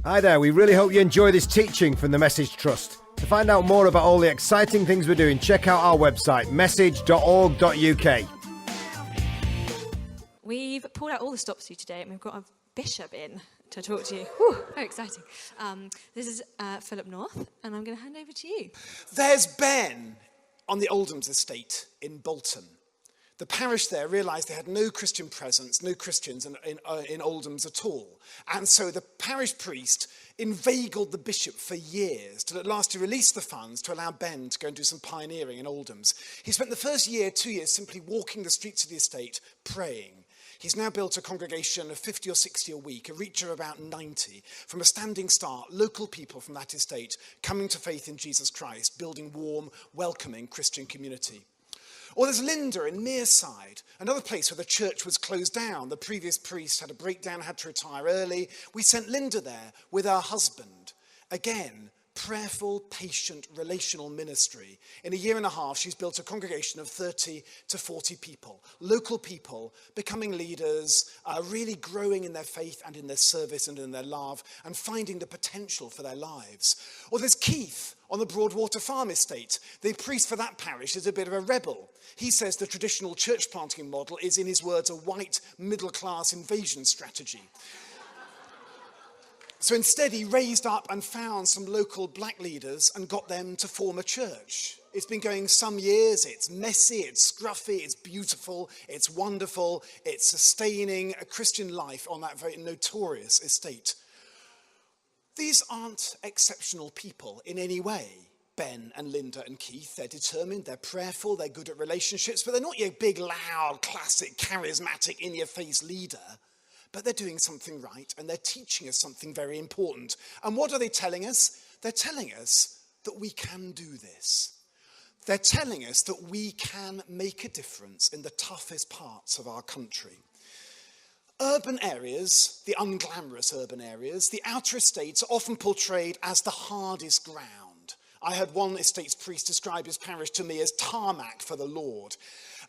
Hi there, we really hope you enjoy this teaching from the Message Trust. To find out more about all the exciting things we're doing, check out our website, message.org.uk. We've pulled out all the stops for you today, and we've got a bishop in to talk to you. Whew, very exciting. This is Philip North, and I'm going to hand over to you. There's Ben on the Oldhams estate in Bolton. The parish there realised they had no Christian presence, no Christians in Oldhams at all. And so the parish priest inveigled the bishop for years, till at last he released the funds to allow Ben to go and do some pioneering in Oldhams. He spent the first 2 years, simply walking the streets of the estate, praying. He's now built a congregation of 50 or 60 a week, a reach of about 90. From a standing start, local people from that estate coming to faith in Jesus Christ, building warm, welcoming Christian community. Or there's Linda in Mearside, another place where the church was closed down. The previous priest had a breakdown, had to retire early. We sent Linda there with her husband. Again, prayerful, patient, relational ministry. In a 1.5 years, she's built a congregation of 30 to 40 people. Local people becoming leaders, really growing in their faith and in their service and in their love, and finding the potential for their lives. Or there's Keith on the Broadwater Farm estate. The priest for that parish is a bit of a rebel. He says the traditional church planting model is, in his words, a white middle-class invasion strategy. So instead, he raised up and found some local black leaders and got them to form a church. It's been going some years. It's messy, it's scruffy, it's beautiful, it's wonderful, it's sustaining a Christian life on that very notorious estate. These aren't exceptional people in any way. Ben and Linda and Keith, they're determined, they're prayerful, they're good at relationships, but they're not your big, loud, classic, charismatic, in-your-face leader. But they're doing something right, and they're teaching us something very important. And what are they telling us? They're telling us that we can do this. They're telling us that we can make a difference in the toughest parts of our country. Urban areas, the unglamorous urban areas, the outer estates are often portrayed as the hardest ground. I heard one estate's priest describe his parish to me as tarmac for the Lord.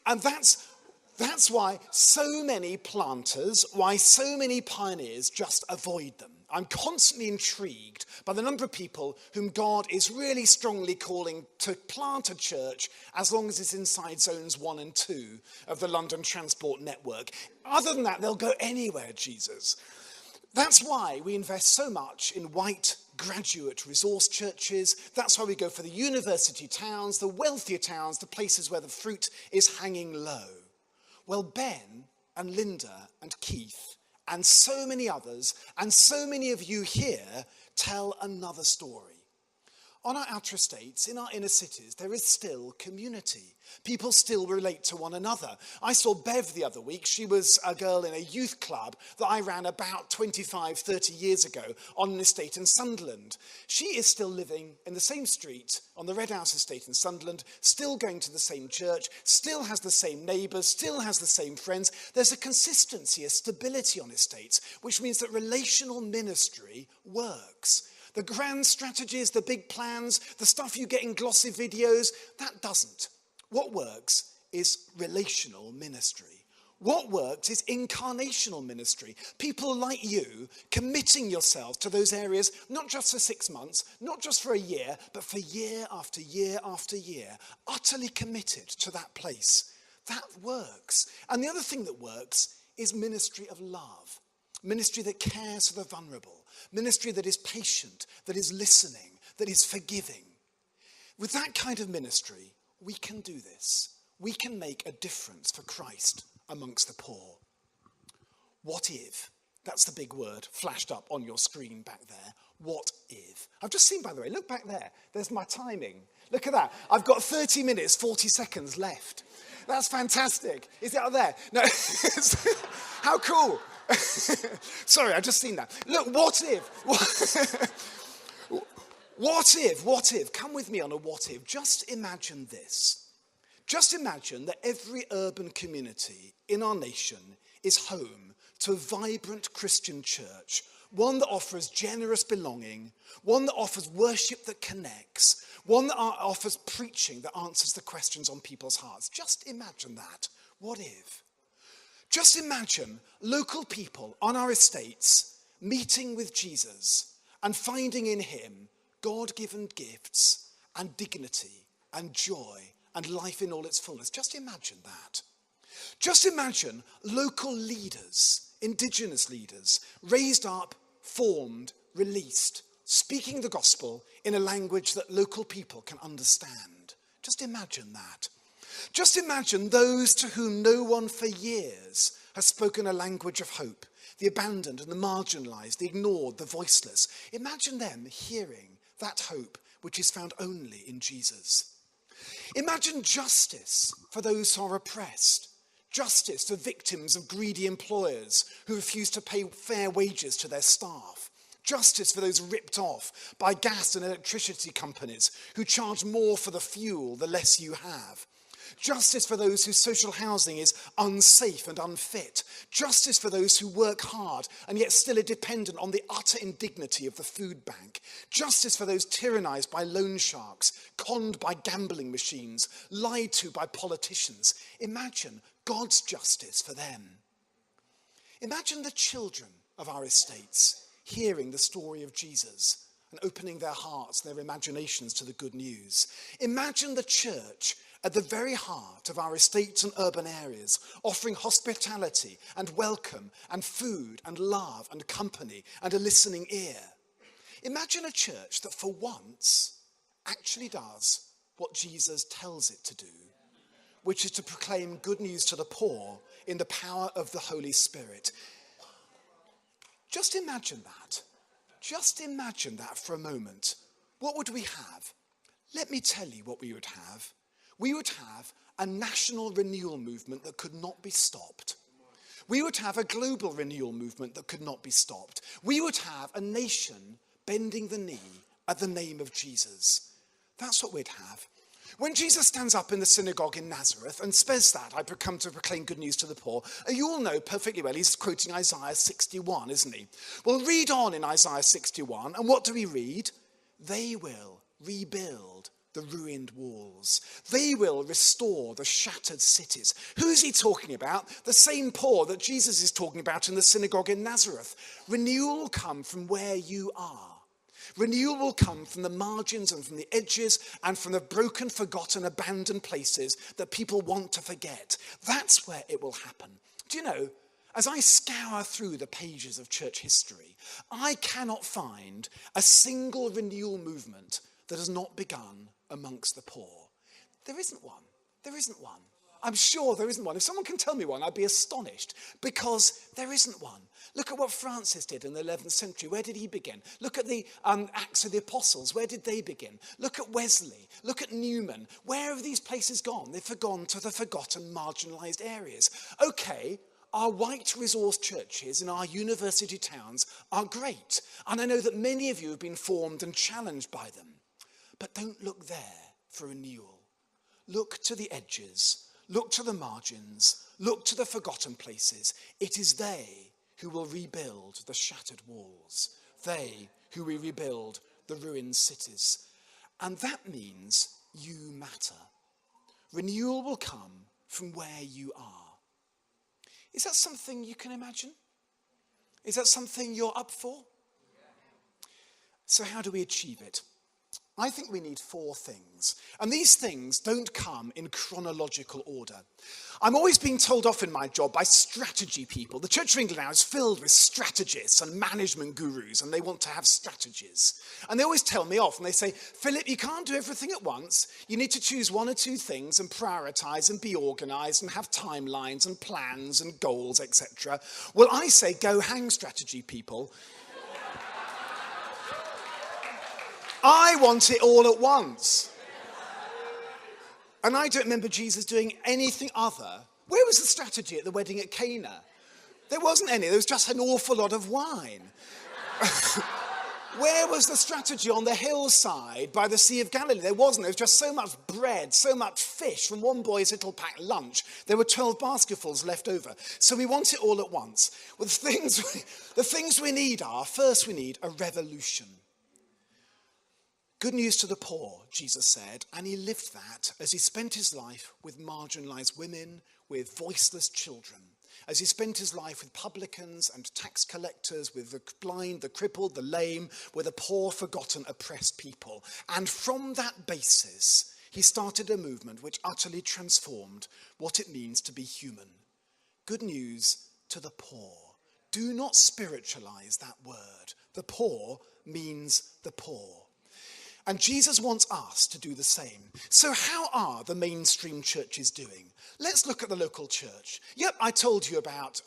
And that's why so many planters, why so many pioneers just avoid them. I'm constantly intrigued by the number of people whom God is really strongly calling to plant a church as long as it's inside zones 1 and 2 of the London Transport Network. Other than that, they'll go anywhere, Jesus. That's why we invest so much in white graduate resource churches. That's why we go for the university towns, the wealthier towns, the places where the fruit is hanging low. Well, Ben and Linda and Keith and so many others and so many of you here tell another story. On our outer estates, in our inner cities, there is still community. People still relate to one another. I saw Bev the other week. She was a girl in a youth club that I ran about 25, 30 years ago on an estate in Sunderland. She is still living in the same street on the Red House estate in Sunderland, still going to the same church, still has the same neighbours, still has the same friends. There's a consistency, a stability on estates, which means that relational ministry works. The grand strategies, the big plans, the stuff you get in glossy videos, that doesn't. What works is relational ministry. What works is incarnational ministry. People like you committing yourselves to those areas, not just for 6 months, not just for a year, but for year after year after year, utterly committed to that place. That works. And the other thing that works is ministry of love. Ministry that cares for the vulnerable. Ministry that is patient, that is listening, that is forgiving. With that kind of ministry, we can do this. We can make a difference for Christ amongst the poor. What if? That's the big word flashed up on your screen back there. What if? I've just seen, by the way, look back there. There's my timing. Look at that. I've got 30 minutes, 40 seconds left. That's fantastic. Is it out there? No. How cool. Sorry, I've just seen that. Look, what if? What if? Come with me on a what if. Just imagine this. Just imagine that every urban community in our nation is home to a vibrant Christian church, one that offers generous belonging, one that offers worship that connects, one that offers preaching that answers the questions on people's hearts. Just imagine that. What if? Just imagine local people on our estates meeting with Jesus and finding in him God-given gifts and dignity and joy and life in all its fullness. Just imagine that. Just imagine local leaders, indigenous leaders, raised up, formed, released, speaking the gospel in a language that local people can understand. Just imagine that. Just imagine those to whom no one for years has spoken a language of hope, the abandoned and the marginalized, the ignored, the voiceless. Imagine them hearing that hope which is found only in Jesus. Imagine justice for those who are oppressed, justice for victims of greedy employers who refuse to pay fair wages to their staff, justice for those ripped off by gas and electricity companies who charge more for the fuel the less you have. Justice for those whose social housing is unsafe and unfit. Justice for those who work hard and yet still are dependent on the utter indignity of the food bank. Justice for those tyrannized by loan sharks, conned by gambling machines, lied to by politicians. Imagine God's justice for them. Imagine the children of our estates hearing the story of Jesus and opening their hearts, their imaginations to the good news. Imagine the church at the very heart of our estates and urban areas, offering hospitality and welcome and food and love and company and a listening ear. Imagine a church that for once actually does what Jesus tells it to do, which is to proclaim good news to the poor in the power of the Holy Spirit. Just imagine that. Just imagine that for a moment. What would we have? Let me tell you what we would have. We would have a national renewal movement that could not be stopped. We would have a global renewal movement that could not be stopped. We would have a nation bending the knee at the name of Jesus. That's what we'd have. When Jesus stands up in the synagogue in Nazareth and says that, I come to proclaim good news to the poor, you all know perfectly well he's quoting Isaiah 61, isn't he? Well, read on in Isaiah 61, and what do we read? They will rebuild the ruined walls. They will restore the shattered cities. Who's he talking about? The same poor that Jesus is talking about in the synagogue in Nazareth. Renewal will come from where you are. Renewal will come from the margins and from the edges and from the broken, forgotten, abandoned places that people want to forget. That's where it will happen. Do you know, as I scour through the pages of church history, I cannot find a single renewal movement that has not begun amongst the poor. There isn't one. There isn't one. I'm sure there isn't one. If someone can tell me one, I'd be astonished, because there isn't one. Look at what Francis did in the 11th century. Where did he begin? Look at the Acts of the Apostles. Where did they begin? Look at Wesley. Look at Newman. Where have these places gone? They've gone to the forgotten, marginalised areas. Okay, our white resource churches in our university towns are great. And I know that many of you have been formed and challenged by them. But don't look there for renewal. Look to the edges. Look to the margins. Look to the forgotten places. It is they who will rebuild the shattered walls. They who will rebuild the ruined cities. And that means you matter. Renewal will come from where you are. Is that something you can imagine? Is that something you're up for? So how do we achieve it? I think we need 4 things. And these things don't come in chronological order. I'm always being told off in my job by strategy people. The Church of England now is filled with strategists and management gurus, and they want to have strategies. And they always tell me off, and they say, Philip, you can't do everything at once. You need to choose 1 or 2 things and prioritize and be organized and have timelines and plans and goals, etc. Well, I say, go hang, strategy people. I want it all at once. And I don't remember Jesus doing anything other. Where was the strategy at the wedding at Cana? There wasn't any. There was just an awful lot of wine. Where was the strategy on the hillside by the Sea of Galilee? There wasn't. There was just so much bread, so much fish from one boy's little packed lunch. There were 12 basketfuls left over. So we want it all at once. Well, the things we need are, first we need a revolution. Good news to the poor, Jesus said, and he lived that as he spent his life with marginalised women, with voiceless children. as he spent his life with publicans and tax collectors, with the blind, the crippled, the lame, with the poor, forgotten, oppressed people. And from that basis, he started a movement which utterly transformed what it means to be human. Good news to the poor. Do not spiritualize that word. The poor means the poor. And Jesus wants us to do the same. So how are the mainstream churches doing? Let's look at the local church. Yep, I told you about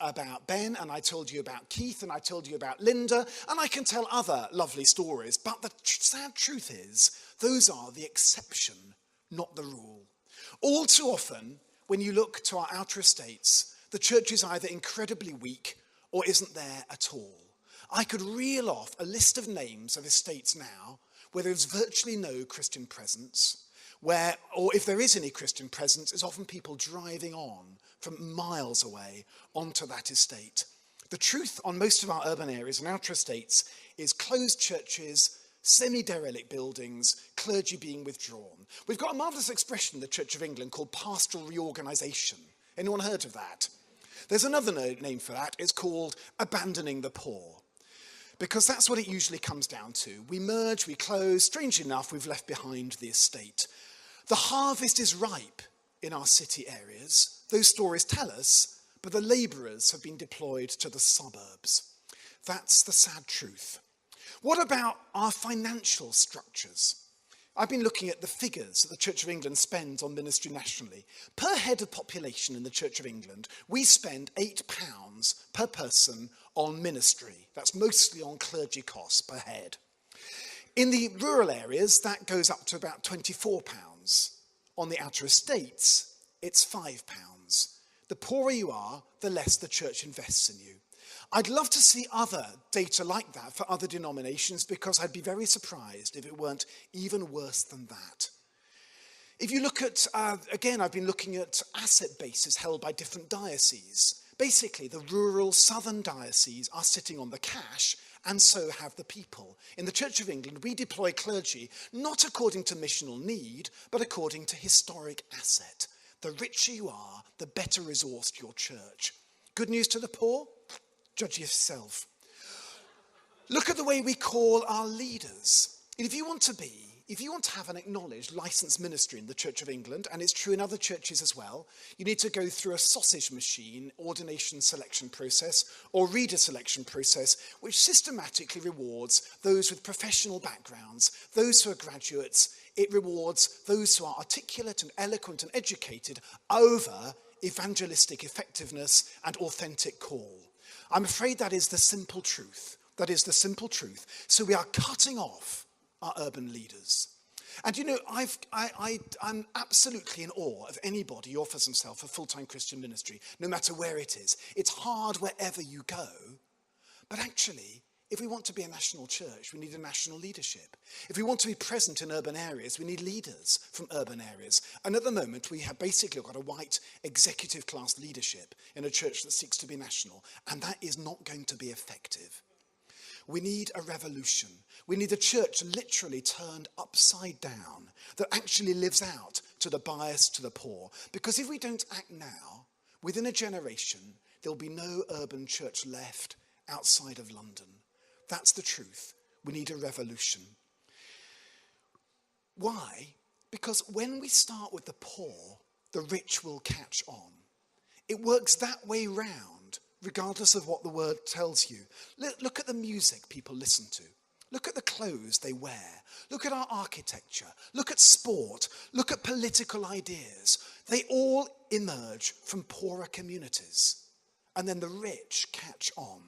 Ben, and I told you about Keith, and I told you about Linda, and I can tell other lovely stories. But the sad truth is, those are the exception, not the rule. All too often, when you look to our outer estates, the church is either incredibly weak or isn't there at all. I could reel off a list of names of estates now where there's virtually no Christian presence, where, or if there is any Christian presence, it's often people driving on from miles away onto that estate. The truth on most of our urban areas and outer estates is closed churches, semi-derelict buildings, clergy being withdrawn. We've got a marvellous expression in the Church of England called pastoral reorganisation. Anyone heard of that? There's another name for that. It's called abandoning the poor. Because that's what it usually comes down to. We merge, we close. Strangely enough, we've left behind the estate. The harvest is ripe in our city areas. Those stories tell us, but the labourers have been deployed to the suburbs. That's the sad truth. What about our financial structures? I've been looking at the figures that the Church of England spends on ministry nationally. Per head of population in the Church of England, we spend £8 per person on ministry. That's mostly on clergy costs per head. In the rural areas, that goes up to about £24. On the outer estates, it's £5. The poorer you are, the less the church invests in you. I'd love to see other data like that for other denominations, because I'd be very surprised if it weren't even worse than that. If you look at, again, I've been looking at asset bases held by different dioceses. Basically, the rural southern dioceses are sitting on the cash, and so have the people. In the Church of England, we deploy clergy not according to missional need, but according to historic asset. The richer you are, the better resourced your church. Good news to the poor? Judge yourself. Look at the way we call our leaders. If you want to have an acknowledged licensed ministry in the Church of England, and it's true in other churches as well, you need to go through a sausage machine ordination selection process or reader selection process, which systematically rewards those with professional backgrounds, those who are graduates. It rewards those who are articulate and eloquent and educated over evangelistic effectiveness and authentic call. I'm afraid that is the simple truth. That is the simple truth. So we are cutting off our urban leaders. And you know, I'm absolutely in awe of anybody who offers himself a full-time Christian ministry, no matter where it is. It's hard wherever you go. But actually, if we want to be a national church, we need a national leadership. If we want to be present in urban areas, we need leaders from urban areas. And at the moment, we have basically got a white executive class leadership in a church that seeks to be national. And that is not going to be effective. We need a revolution. We need a church literally turned upside down that actually lives out to the bias, to the poor. Because if we don't act now, within a generation, there'll be no urban church left outside of London. That's the truth. We need a revolution. Why? Because when we start with the poor, the rich will catch on. It works that way round, regardless of what the word tells you. Look at the music people listen to. Look at the clothes they wear. Look at our architecture. Look at sport. Look at political ideas. They all emerge from poorer communities. And then the rich catch on.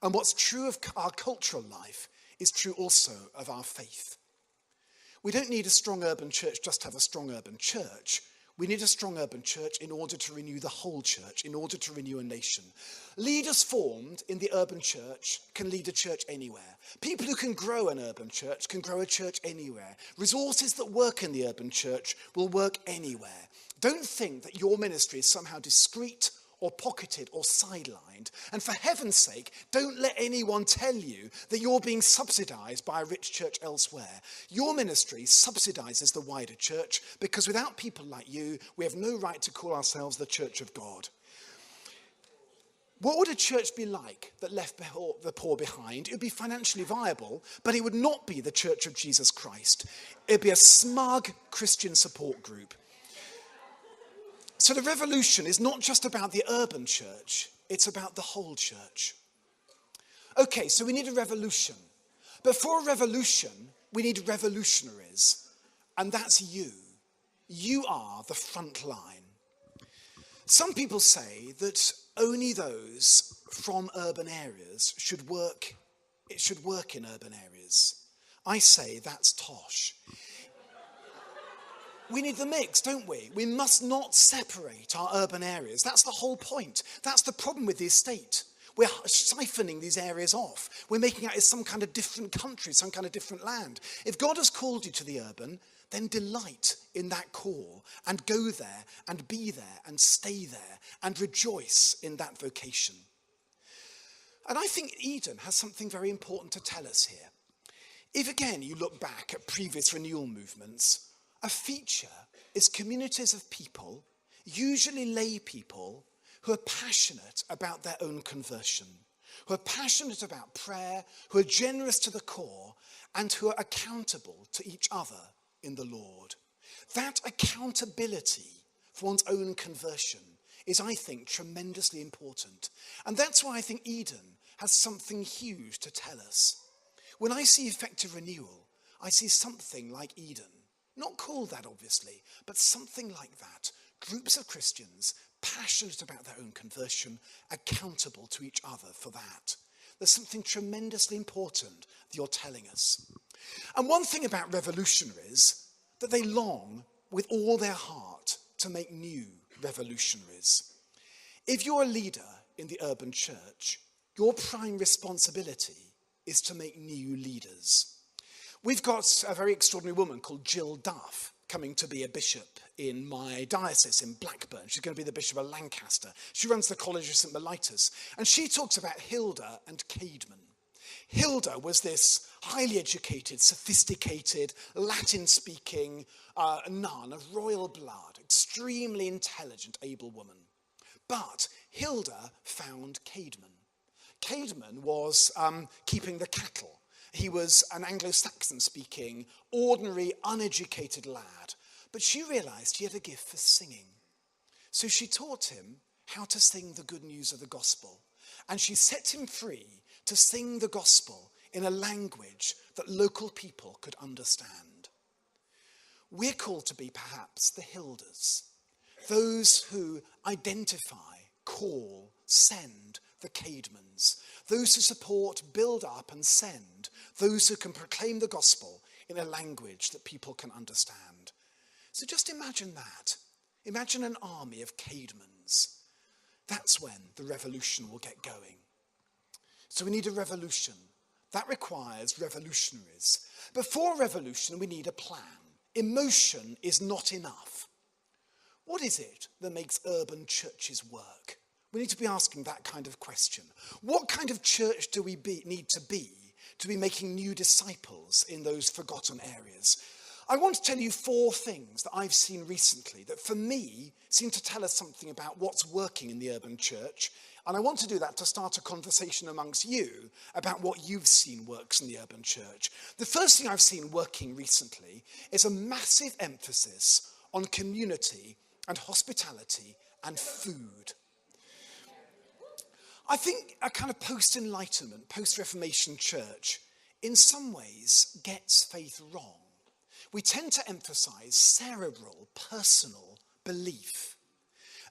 And what's true of our cultural life is true also of our faith. We don't need a strong urban church just to have a strong urban church. We need a strong urban church in order to renew the whole church, in order to renew a nation. Leaders formed in the urban church can lead a church anywhere. People who can grow an urban church can grow a church anywhere. Resources that work in the urban church will work anywhere. Don't think that your ministry is somehow discreet or pocketed or sidelined. And for heaven's sake, don't let anyone tell you that you're being subsidized by a rich church elsewhere. Your ministry subsidizes the wider church, because without people like you, we have no right to call ourselves the Church of God. What would a church be like that left the poor behind? It would be financially viable, but it would not be the Church of Jesus Christ. It would be a smug Christian support group. So the revolution is not just about the urban church, it's about the whole church. Okay, so we need a revolution. But for a revolution, we need revolutionaries. And that's you. You are the front line. Some people say that only those from urban areas should work in urban areas. I say that's tosh. We need the mix, don't we? We must not separate our urban areas. That's the whole point. That's the problem with the estate. We're siphoning these areas off. We're making out it's some kind of different country, some kind of different land. If God has called you to the urban, then delight in that call and go there and be there and stay there and rejoice in that vocation. And I think Eden has something very important to tell us here. If again you look back at previous renewal movements, a feature is communities of people, usually lay people, who are passionate about their own conversion, who are passionate about prayer, who are generous to the core, and who are accountable to each other in the Lord. That accountability for one's own conversion is, I think, tremendously important. And that's why I think Eden has something huge to tell us. When I see effective renewal, I see something like Eden. Not called that, obviously, but something like that. Groups of Christians passionate about their own conversion, accountable to each other for that. There's something tremendously important that you're telling us. And one thing about revolutionaries, that they long with all their heart to make new revolutionaries. If you're a leader in the urban church, your prime responsibility is to make new leaders. We've got a very extraordinary woman called Jill Duff coming to be a bishop in my diocese in Blackburn. She's going to be the Bishop of Lancaster. She runs the College of St. Mellitus. And she talks about Hilda and Caedmon. Hilda was this highly educated, sophisticated, Latin-speaking nun of royal blood, extremely intelligent, able woman. But Hilda found Caedmon. Caedmon was keeping the cattle. He was an Anglo-Saxon-speaking, ordinary, uneducated lad. But she realized he had a gift for singing. So she taught him how to sing the good news of the gospel. And she set him free to sing the gospel in a language that local people could understand. We're called to be perhaps the Hildas, those who identify, call, send the Caedmons, those who support, build up and send, those who can proclaim the gospel in a language that people can understand. So just imagine that. Imagine an army of Caedmons. That's when the revolution will get going. So we need a revolution. That requires revolutionaries. Before revolution, we need a plan. Emotion is not enough. What is it that makes urban churches work? We need to be asking that kind of question. What kind of church do we need to be making new disciples in those forgotten areas? I want to tell you 4 things that I've seen recently that for me seem to tell us something about what's working in the urban church. And I want to do that to start a conversation amongst you about what you've seen works in the urban church. The first thing I've seen working recently is a massive emphasis on community and hospitality and food. I think a kind of post-Enlightenment, post-Reformation church in some ways gets faith wrong. We tend to emphasize cerebral, personal belief,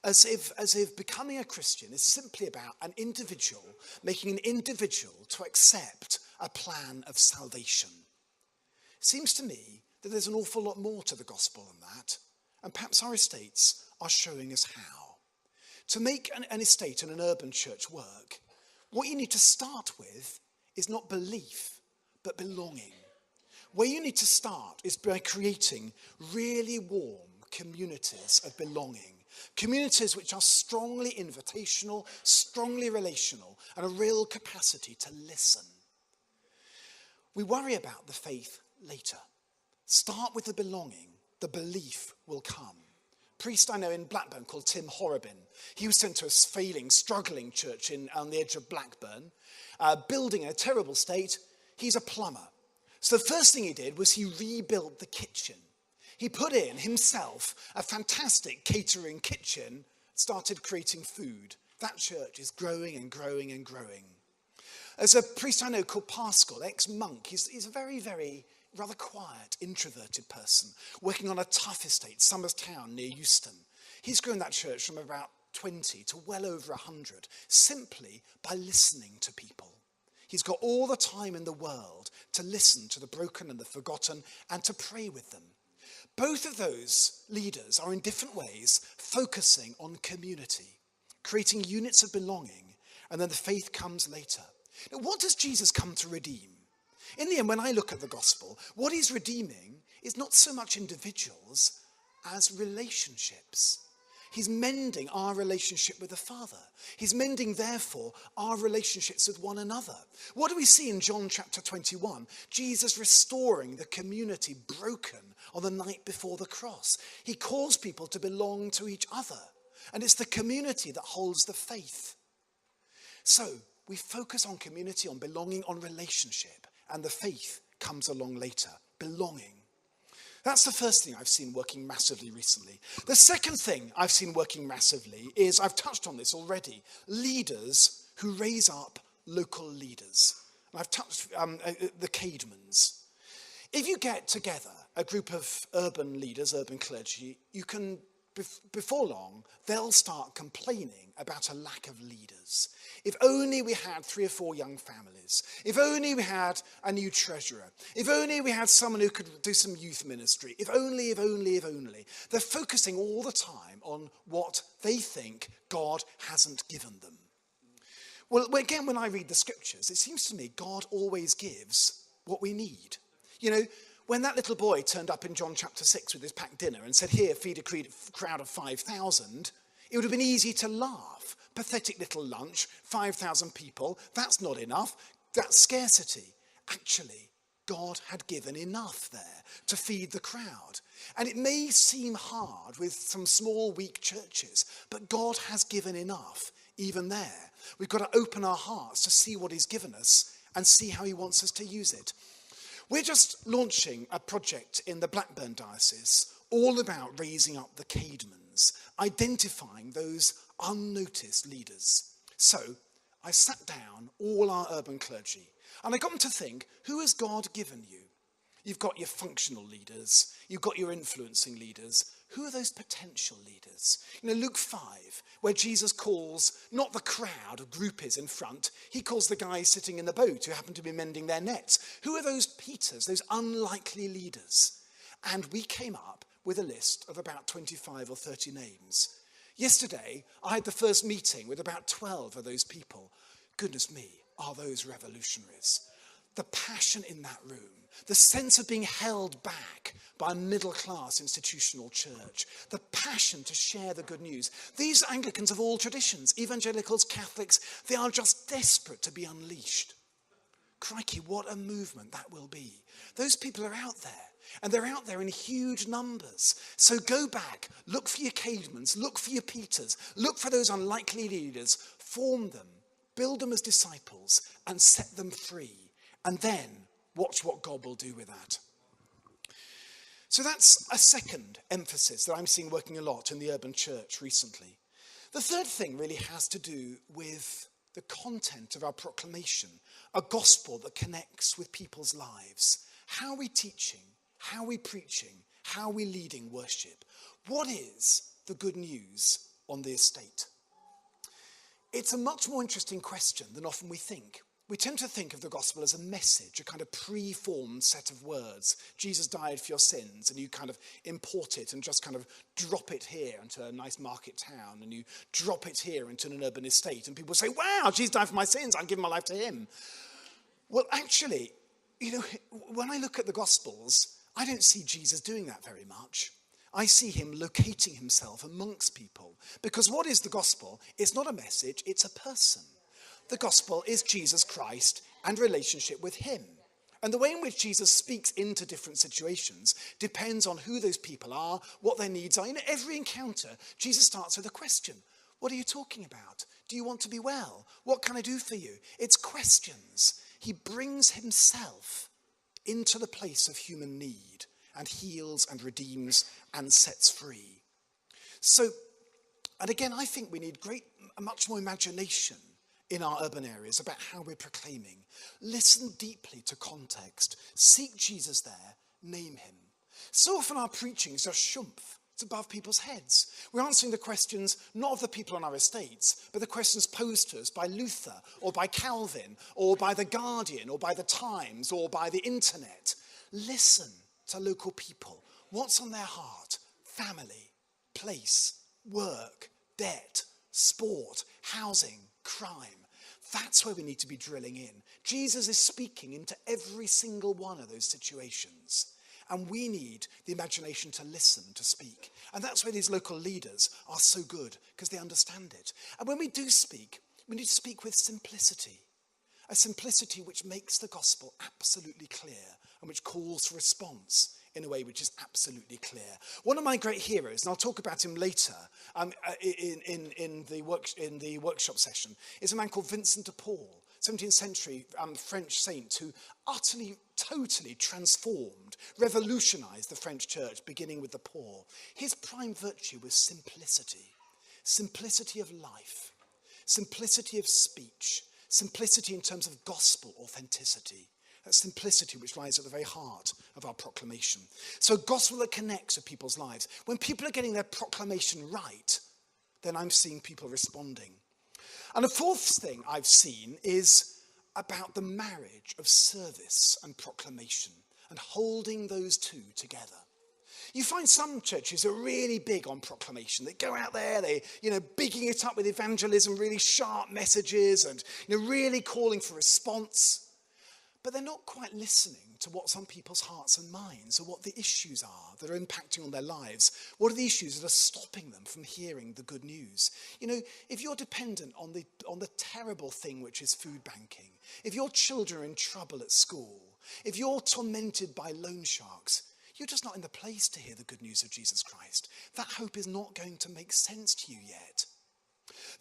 as if becoming a Christian is simply about an individual making an individual to accept a plan of salvation. It seems to me that there's an awful lot more to the gospel than that, and perhaps our estates are showing us how. To make an estate and an urban church work, what you need to start with is not belief, but belonging. Where you need to start is by creating really warm communities of belonging. Communities which are strongly invitational, strongly relational, and a real capacity to listen. We worry about the faith later. Start with the belonging. The belief will come. priest I know in Blackburn called Tim Horrobin. He was sent to a failing, struggling church on the edge of Blackburn, building in a terrible state. He's a plumber. So the first thing he did was he rebuilt the kitchen. He put in himself a fantastic catering kitchen, started creating food. That church is growing and growing and growing. There's a priest I know called Paschal, ex-monk. He's a very, very rather quiet, introverted person, working on a tough estate, Somers Town near Euston. He's grown that church from about 20 to well over 100, simply by listening to people. He's got all the time in the world to listen to the broken and the forgotten and to pray with them. Both of those leaders are in different ways focusing on community, creating units of belonging, and then the faith comes later. Now, what does Jesus come to redeem? In the end, when I look at the gospel, what he's redeeming is not so much individuals as relationships. He's mending our relationship with the Father. He's mending, therefore, our relationships with one another. What do we see in John chapter 21? Jesus restoring the community broken on the night before the cross. He calls people to belong to each other. And it's the community that holds the faith. So we focus on community, on belonging, on relationship. And the faith comes along later. Belonging. That's the first thing I've seen working massively recently. The second thing I've seen working massively is, I've touched on this already, leaders who raise up local leaders. And I've touched the Cademans. If you get together a group of urban leaders, urban clergy, you can, before long, they'll start complaining about a lack of leaders. If only we had 3 or 4 young families. If only we had a new treasurer. If only we had someone who could do some youth ministry. If only, if only, if only. They're focusing all the time on what they think God hasn't given them. Well, again, when I read the scriptures, it seems to me God always gives what we need. You know, when that little boy turned up in John chapter 6 with his packed dinner and said, here, feed a crowd of 5,000, it would have been easy to laugh. Pathetic little lunch, 5,000 people, that's not enough. That's scarcity. Actually, God had given enough there to feed the crowd. And it may seem hard with some small, weak churches, but God has given enough even there. We've got to open our hearts to see what he's given us and see how he wants us to use it. We're just launching a project in the Blackburn Diocese all about raising up the Cademans, identifying those unnoticed leaders. So I sat down all our urban clergy and I got them to think, who has God given you? You've got your functional leaders, you've got your influencing leaders. Who are those potential leaders? You know, Luke 5, where Jesus calls not the crowd of groupies in front, he calls the guys sitting in the boat who happen to be mending their nets. Who are those Peters, those unlikely leaders? And we came up with a list of about 25 or 30 names. Yesterday, I had the first meeting with about 12 of those people. Goodness me, are those revolutionaries? The passion in that room, the sense of being held back by a middle-class institutional church, the passion to share the good news. These Anglicans of all traditions, evangelicals, Catholics, they are just desperate to be unleashed. Crikey, what a movement that will be. Those people are out there. And they're out there in huge numbers. So go back, look for your Cademans, look for your Peters, look for those unlikely leaders, form them, build them as disciples, and set them free. And then watch what God will do with that. So that's a second emphasis that I'm seeing working a lot in the urban church recently. The third thing really has to do with the content of our proclamation, a gospel that connects with people's lives. How are we teaching? How are we preaching? How are we leading worship? What is the good news on the estate? It's a much more interesting question than often we think. We tend to think of the gospel as a message, a kind of pre-formed set of words. Jesus died for your sins, and you kind of import it and just kind of drop it here into a nice market town, and you drop it here into an urban estate, and people say, wow, Jesus died for my sins, I'm giving my life to him. Well, actually, you know, when I look at the Gospels, I don't see Jesus doing that very much. I see him locating himself amongst people. Because what is the gospel? It's not a message, it's a person. The gospel is Jesus Christ and relationship with him. And the way in which Jesus speaks into different situations depends on who those people are, what their needs are. In every encounter, Jesus starts with a question. What are you talking about? Do you want to be well? What can I do for you? It's questions. He brings himself into the place of human need and heals and redeems and sets free. So, and again, I think we need much more imagination in our urban areas about how we're proclaiming. Listen deeply to context. Seek Jesus there. Name him. So often our preaching is just shumph. It's above people's heads. We're answering the questions not of the people on our estates, but the questions posed to us by Luther or by Calvin or by The Guardian or by The Times or by the internet. Listen to local people. What's on their heart? Family, place, work, debt, sport, housing, crime. That's where we need to be drilling in. Jesus is speaking into every single one of those situations. And we need the imagination to listen, to speak. And that's where these local leaders are so good, because they understand it. And when we do speak, we need to speak with simplicity. A simplicity which makes the gospel absolutely clear and which calls for response in a way which is absolutely clear. One of my great heroes, and I'll talk about him later in the workshop session, is a man called Vincent de Paul, 17th century French saint who utterly, totally transformed, revolutionized the French church, beginning with the poor. His prime virtue was simplicity. Simplicity of life, simplicity of speech, simplicity in terms of gospel authenticity. That simplicity which lies at the very heart of our proclamation. So gospel that connects with people's lives. When people are getting their proclamation right, then I'm seeing people responding. And the fourth thing I've seen is about the marriage of service and proclamation and holding those two together. You find some churches are really big on proclamation. They go out there, they, bigging it up with evangelism, really sharp messages and, really calling for response. But they're not quite listening to what's on people's hearts and minds, or what the issues are that are impacting on their lives. What are the issues that are stopping them from hearing the good news? If you're dependent on the terrible thing which is food banking, if your children are in trouble at school, if you're tormented by loan sharks, you're just not in the place to hear the good news of Jesus Christ. That hope is not going to make sense to you yet.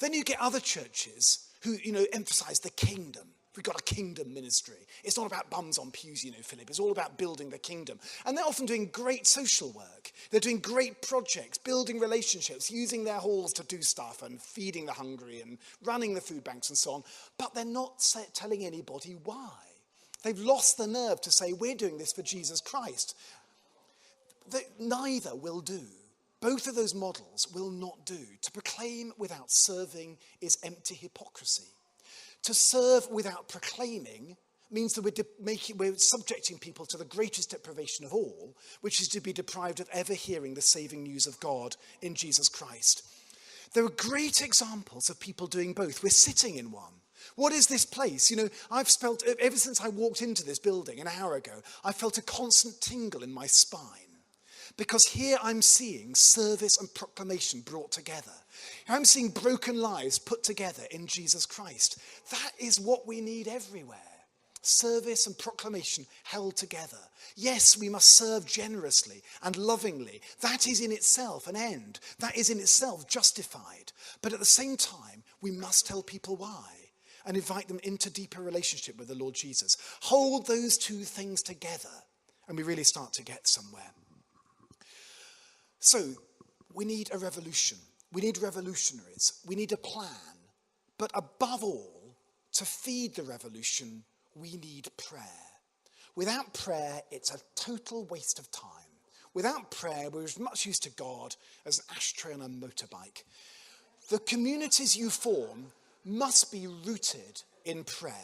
Then you get other churches who, emphasize the kingdom. We've got a kingdom ministry. It's not about bums on pews, Philip. It's all about building the kingdom. And they're often doing great social work. They're doing great projects, building relationships, using their halls to do stuff and feeding the hungry and running the food banks and so on. But they're not telling anybody why. They've lost the nerve to say, we're doing this for Jesus Christ. Neither will do. Both of those models will not do. To proclaim without serving is empty hypocrisy. To serve without proclaiming means that we're subjecting people to the greatest deprivation of all, which is to be deprived of ever hearing the saving news of God in Jesus Christ. There are great examples of people doing both. We're sitting in one. What is this place? I've felt, ever since I walked into this building an hour ago, I felt a constant tingle in my spine. Because here I'm seeing service and proclamation brought together. I'm seeing broken lives put together in Jesus Christ. That is what we need everywhere. Service and proclamation held together. Yes, we must serve generously and lovingly. That is in itself an end. That is in itself justified. But at the same time, we must tell people why and invite them into deeper relationship with the Lord Jesus. Hold those two things together and we really start to get somewhere. So, we need a revolution. We need revolutionaries. We need a plan. But above all, to feed the revolution, we need prayer. Without prayer, it's a total waste of time. Without prayer, we're as much use to God as an ashtray on a motorbike. The communities you form must be rooted in prayer.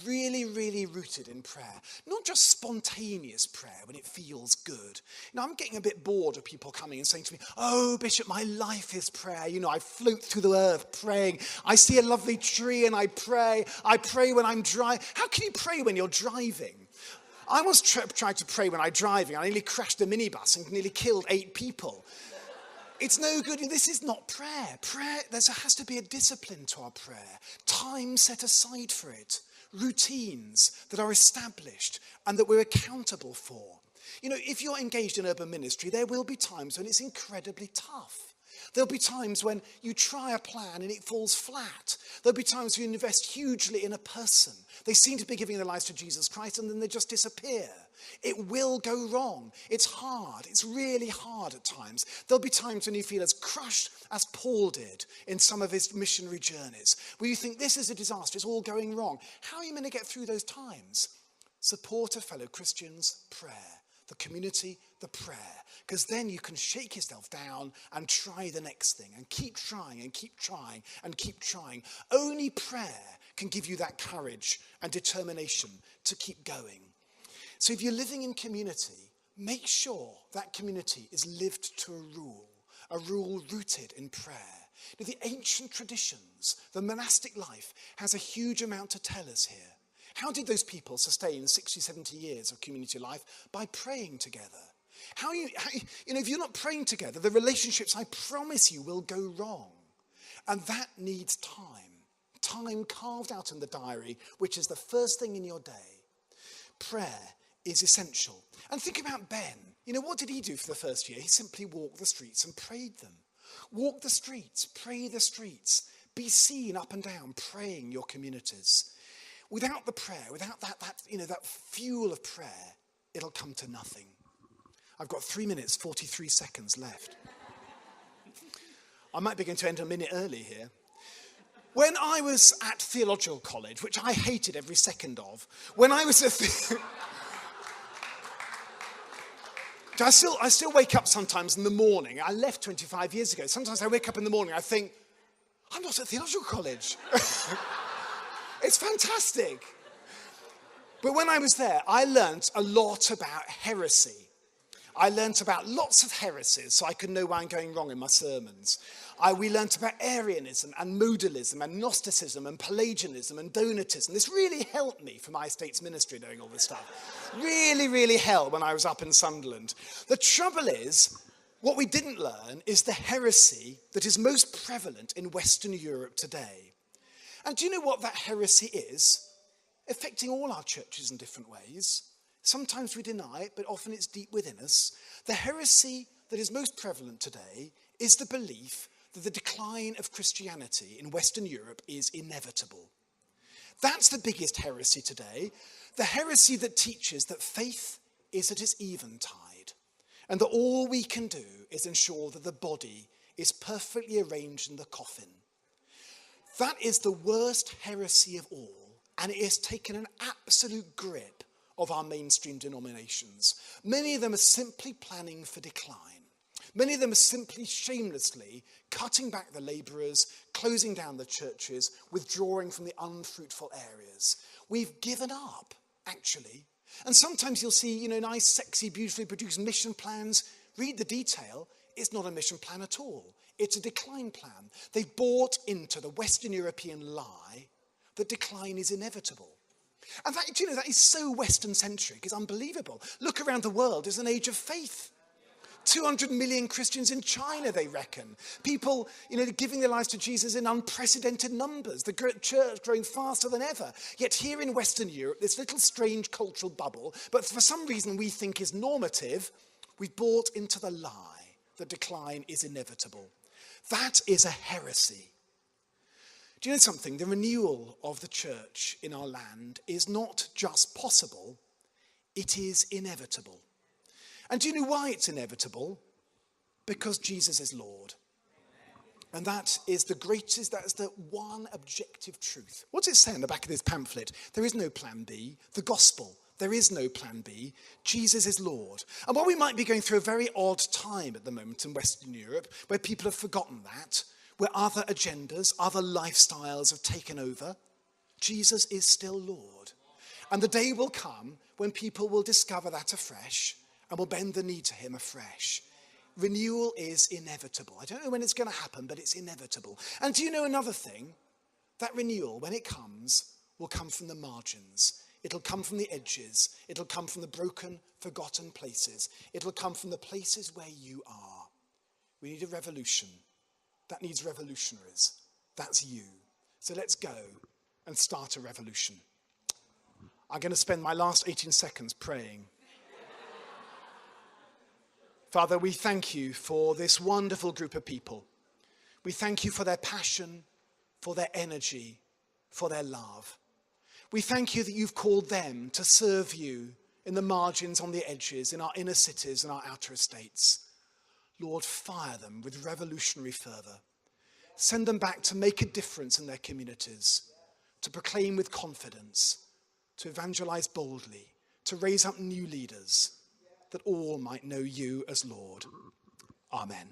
Really, really rooted in prayer. Not just spontaneous prayer when it feels good. I'm getting a bit bored of people coming and saying to me, oh, Bishop, my life is prayer. I float through the earth praying. I see a lovely tree and I pray. I pray when I'm driving. How can you pray when you're driving? I once tried to pray when I'm driving. I nearly crashed a minibus and nearly killed 8 people. It's no good. This is not prayer. Prayer, there has to be a discipline to our prayer. Time set aside for it. routines that are established and that we're accountable for. You know, if you're engaged in urban ministry, there will be times when it's incredibly tough. There'll be times when you try a plan and it falls flat. There'll be times when you invest hugely in a person. They seem to be giving their lives to Jesus Christ and then they just disappear. It will go wrong. It's hard. It's really hard at times. There'll be times when you feel as crushed as Paul did in some of his missionary journeys, where you think this is a disaster, it's all going wrong. How are you going to get through those times? Support a fellow Christian's prayer. The community, the prayer. Because then you can shake yourself down and try the next thing and keep trying and keep trying and keep trying. Only prayer can give you that courage and determination to keep going. So if you're living in community, make sure that community is lived to a rule rooted in prayer. Now, the ancient traditions, the monastic life, has a huge amount to tell us here. How did those people sustain 60, 70 years of community life? By praying together. If you're not praying together, the relationships, I promise you, will go wrong. And that needs time. Time carved out in the diary, which is the first thing in your day. Prayer is essential. And think about Ben. You know, what did he do for the first year? He simply walked the streets and prayed them. Walk the streets, pray the streets. Be seen up and down, praying your communities. Without the prayer, without that fuel of prayer, it'll come to nothing. I've got 3 minutes, 43 seconds left. I might be going to end a minute early here. When I was at theological college, which I hated every second of, when I was I still wake up sometimes in the morning. I left 25 years ago. Sometimes I wake up in the morning, I think, I'm not at theological college. It's fantastic. But when I was there, I learnt a lot about heresy. I learnt about lots of heresies so I could know where I'm going wrong in my sermons. We learnt about Arianism and modalism and Gnosticism and Pelagianism and Donatism. This really helped me for my estates ministry doing all this stuff. Really, really helped when I was up in Sunderland. The trouble is, what we didn't learn is the heresy that is most prevalent in Western Europe today. And do you know what that heresy is? Affecting all our churches in different ways. Sometimes we deny it, but often it's deep within us. The heresy that is most prevalent today is the belief that the decline of Christianity in Western Europe is inevitable. That's the biggest heresy today. The heresy that teaches that faith is at its eventide, and that all we can do is ensure that the body is perfectly arranged in the coffin. That is the worst heresy of all, and it has taken an absolute grip of our mainstream denominations. Many of them are simply planning for decline. Many of them are simply shamelessly cutting back the labourers, closing down the churches, withdrawing from the unfruitful areas. We've given up, actually. And sometimes you'll see, nice, sexy, beautifully produced mission plans. Read the detail. It's not a mission plan at all. It's a decline plan. They've bought into the Western European lie that decline is inevitable. And that is so Western-centric. It's unbelievable. Look around the world. It's an age of faith. 200 million Christians in China, they reckon. People, giving their lives to Jesus in unprecedented numbers. The church growing faster than ever. Yet here in Western Europe, this little strange cultural bubble, but for some reason we think is normative, we've bought into the lie that decline is inevitable. That is a heresy. Do you know something? The renewal of the church in our land is not just possible, it is inevitable. And do you know why it's inevitable? Because Jesus is Lord. And that is the one objective truth. What's it say on the back of this pamphlet? There is no plan B. The gospel, there is no plan B. Jesus is Lord. And while we might be going through a very odd time at the moment in Western Europe, where people have forgotten that, where other agendas, other lifestyles have taken over, Jesus is still Lord. And the day will come when people will discover that afresh and will bend the knee to him afresh. Renewal is inevitable. I don't know when it's going to happen, but it's inevitable. And do you know another thing? That renewal, when it comes, will come from the margins. It'll come from the edges. It'll come from the broken, forgotten places. It'll come from the places where you are. We need a revolution. That needs revolutionaries. That's you. So let's go and start a revolution. I'm going to spend my last 18 seconds praying. Father, we thank you for this wonderful group of people. We thank you for their passion, for their energy, for their love. We thank you that you've called them to serve you in the margins, on the edges, in our inner cities and our outer estates. Lord, fire them with revolutionary fervour. Send them back to make a difference in their communities, to proclaim with confidence, to evangelize boldly, to raise up new leaders, that all might know you as Lord. Amen.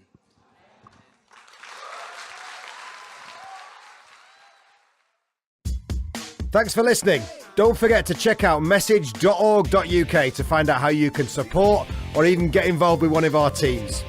Thanks for listening. Don't forget to check out message.org.uk to find out how you can support or even get involved with one of our teams.